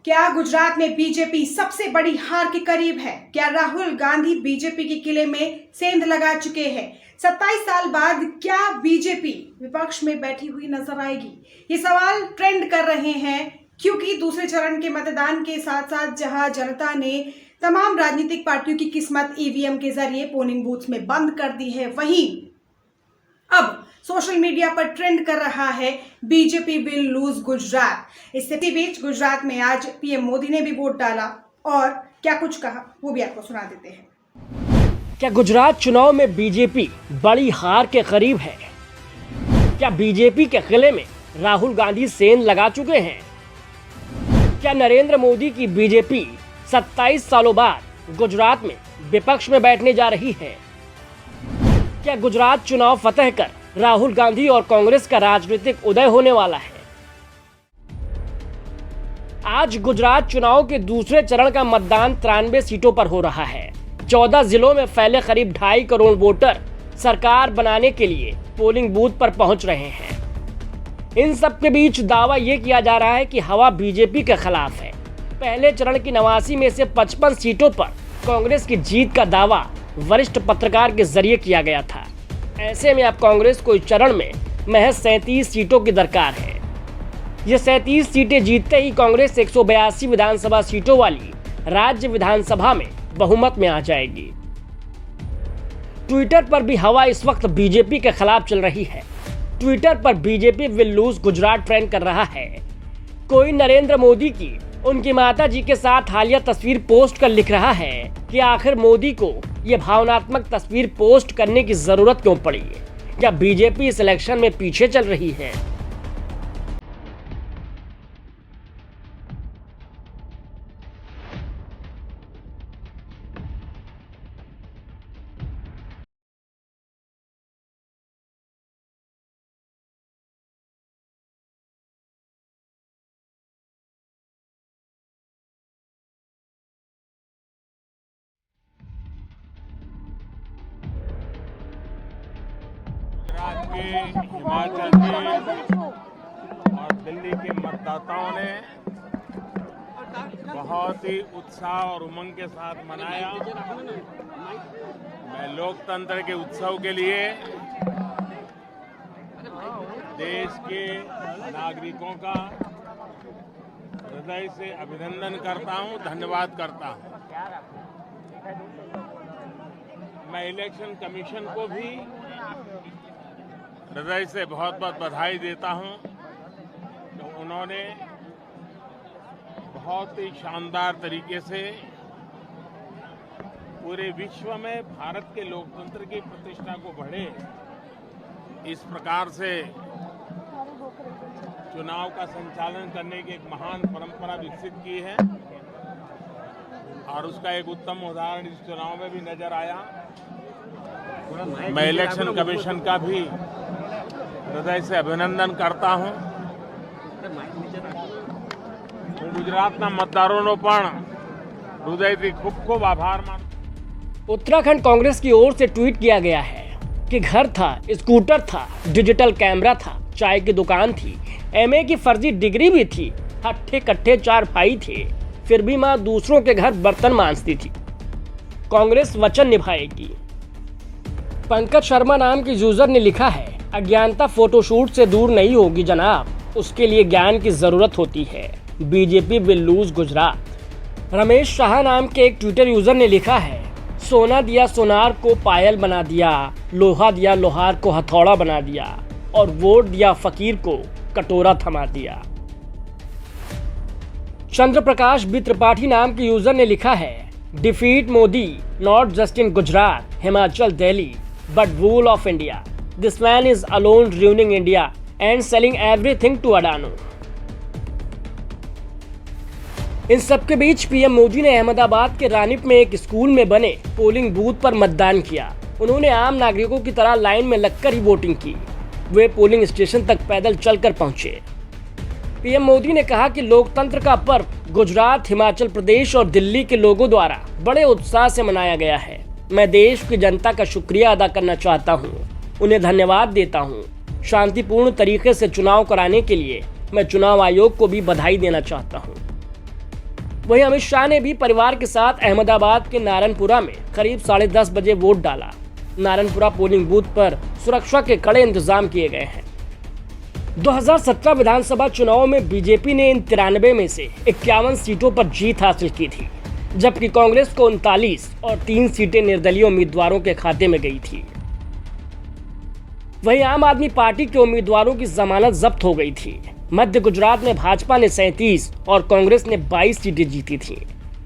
क्या गुजरात में बीजेपी सबसे बड़ी हार के करीब है? क्या राहुल गांधी बीजेपी के किले में सेंध लगा चुके हैं? 27 साल बाद क्या बीजेपी विपक्ष में बैठी हुई नजर आएगी? ये सवाल ट्रेंड कर रहे हैं क्योंकि दूसरे चरण के मतदान के साथ साथ जहां जनता ने तमाम राजनीतिक पार्टियों की किस्मत ईवीएम के जरिए पोलिंग बूथ में बंद कर दी है, वहीं अब सोशल मीडिया पर ट्रेंड कर रहा है बीजेपी विल लूज गुजरात। इसी बीच गुजरात में आज पीएम मोदी ने भी वोट डाला और क्या कुछ कहा वो भी आपको सुना देते हैं। क्या गुजरात चुनाव में बीजेपी बड़ी हार के करीब है? क्या बीजेपी के किले में राहुल गांधी सेंध लगा चुके हैं? क्या नरेंद्र मोदी की बीजेपी 27 सालों बाद गुजरात में विपक्ष में बैठने जा रही है? क्या गुजरात चुनाव फतह कर राहुल गांधी और कांग्रेस का राजनीतिक उदय होने वाला है? आज गुजरात चुनाव के दूसरे चरण का मतदान 93 सीटों पर हो रहा है। 14 जिलों में फैले करीब 2.5 करोड़ वोटर सरकार बनाने के लिए पोलिंग बूथ पर पहुंच रहे हैं। इन सब के बीच दावा यह किया जा रहा है कि हवा बीजेपी के खिलाफ है। पहले चरण की 89 में से 55 सीटों पर कांग्रेस की जीत का दावा वरिष्ठ पत्रकार के जरिए किया गया था। ऐसे में अब कांग्रेस को इस चरण में महज 37 सीटों की दरकार है। ये 37 सीटें जीतते ही कांग्रेस 182 विधानसभा सीटों वाली राज्य विधानसभा में बहुमत में आ जाएगी। ट्विटर पर भी हवा इस वक्त बीजेपी के खिलाफ चल रही है। ट्विटर पर BJP will lose Gujarat trend कर रहा है। कोई नरेंद्र मोदी की उनकी माता जी के साथ हालिया तस्वीर पोस्ट कर लिख रहा है कि आखिर मोदी को यह भावनात्मक तस्वीर पोस्ट करने की जरूरत क्यों पड़ी? क्या बीजेपी इस इलेक्शन में पीछे चल रही है? गुजरात के, हिमाचल के और दिल्ली के मतदाताओं ने बहुत ही उत्साह और उमंग के साथ मनाया। मैं लोकतंत्र के उत्सव के लिए देश के नागरिकों का हृदय से अभिनंदन करता हूं, धन्यवाद करता हूं। मैं इलेक्शन कमीशन को भी हृदय से बहुत बहुत बधाई देता हूं कि उन्होंने बहुत ही शानदार तरीके से पूरे विश्व में भारत के लोकतंत्र की प्रतिष्ठा को बढ़े, इस प्रकार से चुनाव का संचालन करने की एक महान परंपरा विकसित की है और उसका एक उत्तम उदाहरण इस चुनाव में भी नजर आया। मैं इलेक्शन कमीशन का भी हृदय से अभिनंदन करता हूं। હું ગુજરાતના મતદારોનો પણ હૃદયથી ખૂબ ખૂબ આભાર માનું। उत्तराखंड कांग्रेस की ओर से ट्वीट किया गया है कि घर था, स्कूटर था, डिजिटल कैमरा था, चाय की दुकान थी, एमए की फर्जी डिग्री भी थी, हट्ठे कट्ठे 4 भाई थे, फिर भी मां दूसरों के घर बर्तन मांजती थी। कांग्रेस वचन निभाएगी। पंकज शर्मा नाम के यूजर ने लिखा है, अज्ञानता फोटोशूट से दूर नहीं होगी जनाब, उसके लिए ज्ञान की जरूरत होती है। BJP will lose Gujarat. Ramesh Shah नाम के एक ट्विटर यूजर ने लिखा है, सोना दिया सोनार को पायल बना दिया, लोहा दिया लोहार को हथौड़ा बना दिया और वोट दिया फकीर को कटोरा थमा दिया। चंद्र प्रकाश बी त्रिपाठी नाम के यूजर ने लिखा है, defeat Modi not just in Gujarat, Himachal, Delhi but rule of India. This man is alone ruining India and selling everything to Adani. इन सबके बीच पीएम मोदी ने अहमदाबाद के रानीप में एक स्कूल में बने पोलिंग बूथ पर मतदान किया। उन्होंने आम नागरिकों की तरह लाइन में लगकर ही वोटिंग की। वे पोलिंग स्टेशन तक पैदल चलकर पहुंचे। पीएम मोदी ने कहा कि लोकतंत्र का पर्व गुजरात, हिमाचल प्रदेश और दिल्ली के लोगों द्वारा बड़े उत्साह से मनाया गया है। मैं देश की जनता का शुक्रिया अदा करना चाहता हूँ, उन्हें धन्यवाद देता हूँ। शांतिपूर्ण तरीके से चुनाव कराने के लिए मैं चुनाव आयोग को भी बधाई देना चाहता हूँ। वहीं अमित शाह ने भी परिवार के साथ अहमदाबाद के नारायणपुरा में करीब 10:30 बजे वोट डाला। नारायणपुरा पोलिंग बूथ पर सुरक्षा के कड़े इंतजाम किए गए हैं। 2017 विधानसभा चुनाव में बीजेपी ने इन 93 में से 51 सीटों पर जीत हासिल की थी, जबकि कांग्रेस को 39 और 3 सीटें निर्दलीय उम्मीदवारों के खाते में गई थी। वहीं आम आदमी पार्टी के उम्मीदवारों की जमानत जब्त हो गई थी। मध्य गुजरात में भाजपा ने 37 और कांग्रेस ने 22 सीटें जीती थी,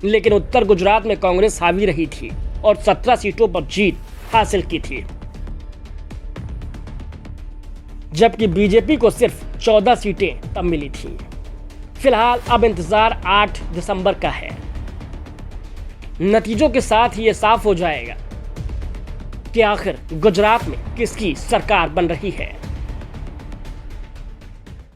लेकिन उत्तर गुजरात में कांग्रेस हावी रही थी और 17 सीटों पर जीत हासिल की थी, जबकि बीजेपी को सिर्फ 14 सीटें तब मिली थी। फिलहाल अब इंतजार 8 दिसंबर का है। नतीजों के साथ ही ये साफ हो जाएगा कि आखिर गुजरात में किसकी सरकार बन रही है।